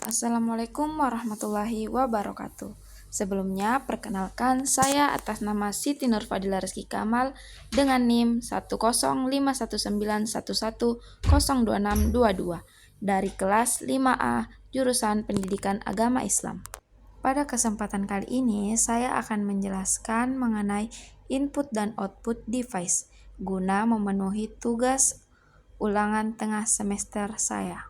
Assalamualaikum warahmatullahi wabarakatuh. Sebelumnya, perkenalkan saya atas nama Siti Nurfadila Rizky Kamal dengan NIM 1051911102622 dari kelas 5A jurusan Pendidikan Agama Islam. Pada kesempatan kali ini, saya akan menjelaskan mengenai input dan output device guna memenuhi tugas ulangan tengah semester saya.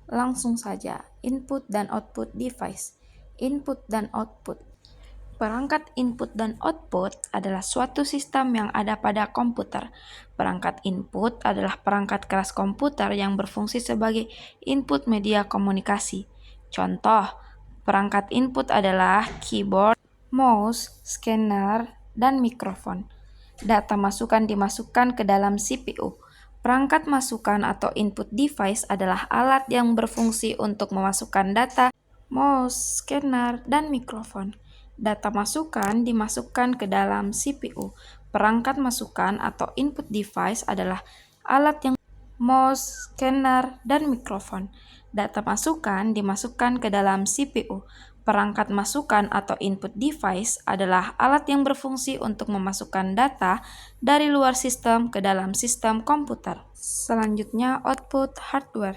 Langsung saja, input dan output device. Input dan output. Perangkat input dan output adalah suatu sistem yang ada pada komputer. Perangkat input adalah perangkat keras komputer yang berfungsi sebagai input media komunikasi. Contoh, perangkat input adalah keyboard, mouse, scanner, dan mikrofon. Data masukan dimasukkan ke dalam CPU. Perangkat masukan atau input device adalah alat yang berfungsi untuk memasukkan data, mouse, scanner, dan mikrofon. Data masukan dimasukkan ke dalam CPU. Perangkat masukan atau input device adalah alat yang mouse, scanner, dan mikrofon. Data masukan dimasukkan ke dalam CPU. Perangkat masukan atau input device adalah alat yang berfungsi untuk memasukkan data dari luar sistem ke dalam sistem komputer. Selanjutnya, output hardware.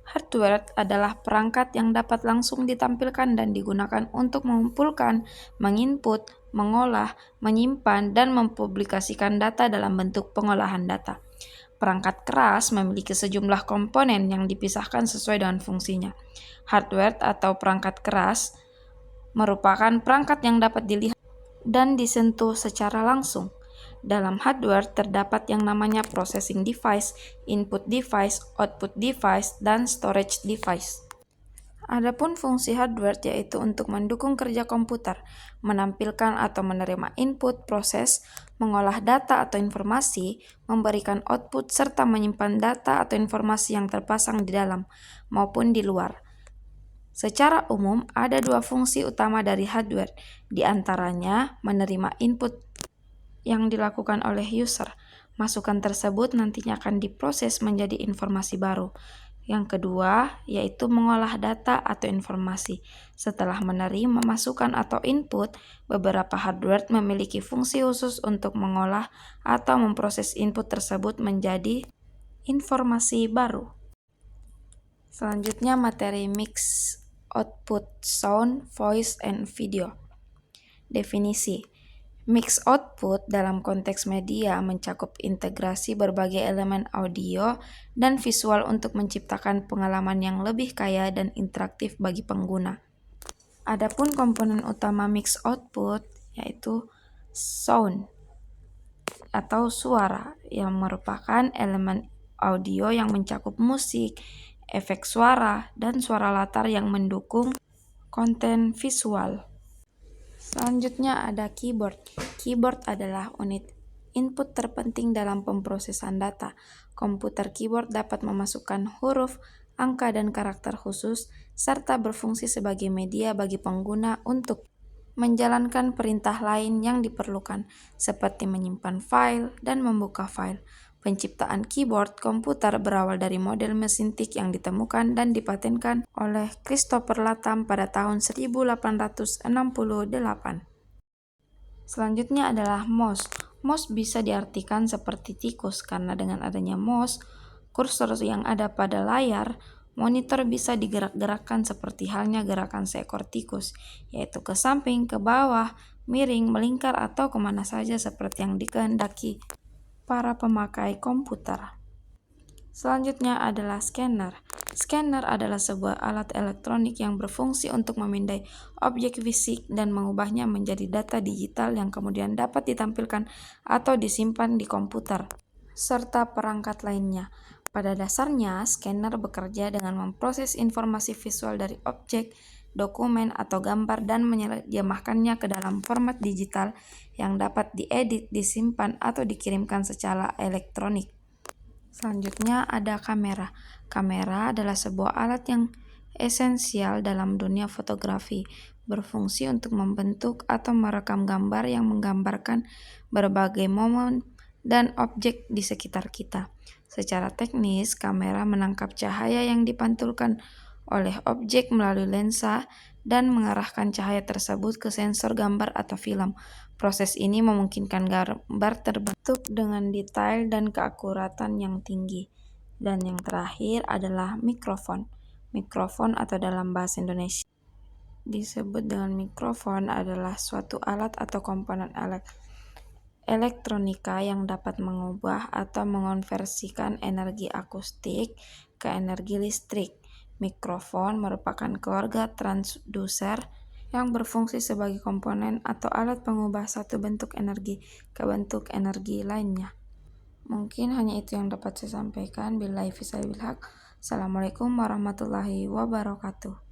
Hardware adalah perangkat yang dapat langsung ditampilkan dan digunakan untuk mengumpulkan, menginput, mengolah, menyimpan, dan mempublikasikan data dalam bentuk pengolahan data. Perangkat keras memiliki sejumlah komponen yang dipisahkan sesuai dengan fungsinya. Hardware atau perangkat keras merupakan perangkat yang dapat dilihat dan disentuh secara langsung. Dalam hardware terdapat yang namanya processing device, input device, output device, dan storage device. Adapun fungsi hardware yaitu untuk mendukung kerja komputer, menampilkan atau menerima input, proses, mengolah data atau informasi, memberikan output, serta menyimpan data atau informasi yang terpasang di dalam maupun di luar. Secara umum, ada dua fungsi utama dari hardware, di antaranya menerima input yang dilakukan oleh user. Masukan tersebut nantinya akan diproses menjadi informasi baru. Yang kedua, yaitu mengolah data atau informasi. Setelah menerima masukan atau input, beberapa hardware memiliki fungsi khusus untuk mengolah atau memproses input tersebut menjadi informasi baru. Selanjutnya, materi mix output sound, voice, and video. Definisi. Mix output dalam konteks media mencakup integrasi berbagai elemen audio dan visual untuk menciptakan pengalaman yang lebih kaya dan interaktif bagi pengguna. Adapun komponen utama mix output yaitu sound atau suara yang merupakan elemen audio yang mencakup musik, efek suara, dan suara latar yang mendukung konten visual. Selanjutnya ada keyboard. Keyboard adalah unit input terpenting dalam pemrosesan data. Komputer keyboard dapat memasukkan huruf, angka, dan karakter khusus, serta berfungsi sebagai media bagi pengguna untuk menjalankan perintah lain yang diperlukan, seperti menyimpan file dan membuka file. Penciptaan keyboard komputer berawal dari model mesin tik yang ditemukan dan dipatenkan oleh Christopher Latham pada tahun 1868. Selanjutnya adalah mouse. Mouse bisa diartikan seperti tikus karena dengan adanya mouse, kursor yang ada pada layar, monitor bisa digerak-gerakkan seperti halnya gerakan seekor tikus, yaitu ke samping, ke bawah, miring, melingkar, atau kemana saja seperti yang dikehendaki para pemakai komputer. Selanjutnya adalah scanner. Scanner adalah sebuah alat elektronik yang berfungsi untuk memindai objek fisik dan mengubahnya menjadi data digital yang kemudian dapat ditampilkan atau disimpan di komputer, serta perangkat lainnya. Pada dasarnya, scanner bekerja dengan memproses informasi visual dari objek, dokumen, atau gambar dan menerjemahkannya ke dalam format digital yang dapat diedit, disimpan, atau dikirimkan secara elektronik. Selanjutnya ada kamera. Kamera adalah sebuah alat yang esensial dalam dunia fotografi, berfungsi untuk membentuk atau merekam gambar yang menggambarkan berbagai momen dan objek di sekitar kita. Secara teknis, kamera menangkap cahaya yang dipantulkan oleh objek melalui lensa dan mengarahkan cahaya tersebut ke sensor gambar atau film. Proses ini memungkinkan gambar terbentuk dengan detail dan keakuratan yang tinggi. Dan yang terakhir adalah mikrofon. Mikrofon atau dalam bahasa Indonesia disebut dengan mikrofon adalah suatu alat atau komponen elektronika yang dapat mengubah atau mengonversikan energi akustik ke energi listrik. Mikrofon merupakan keluarga transduser yang berfungsi sebagai komponen atau alat pengubah satu bentuk energi ke bentuk energi lainnya. Mungkin hanya itu yang dapat saya sampaikan. Billahi fisabilillah. Assalamualaikum warahmatullahi wabarakatuh.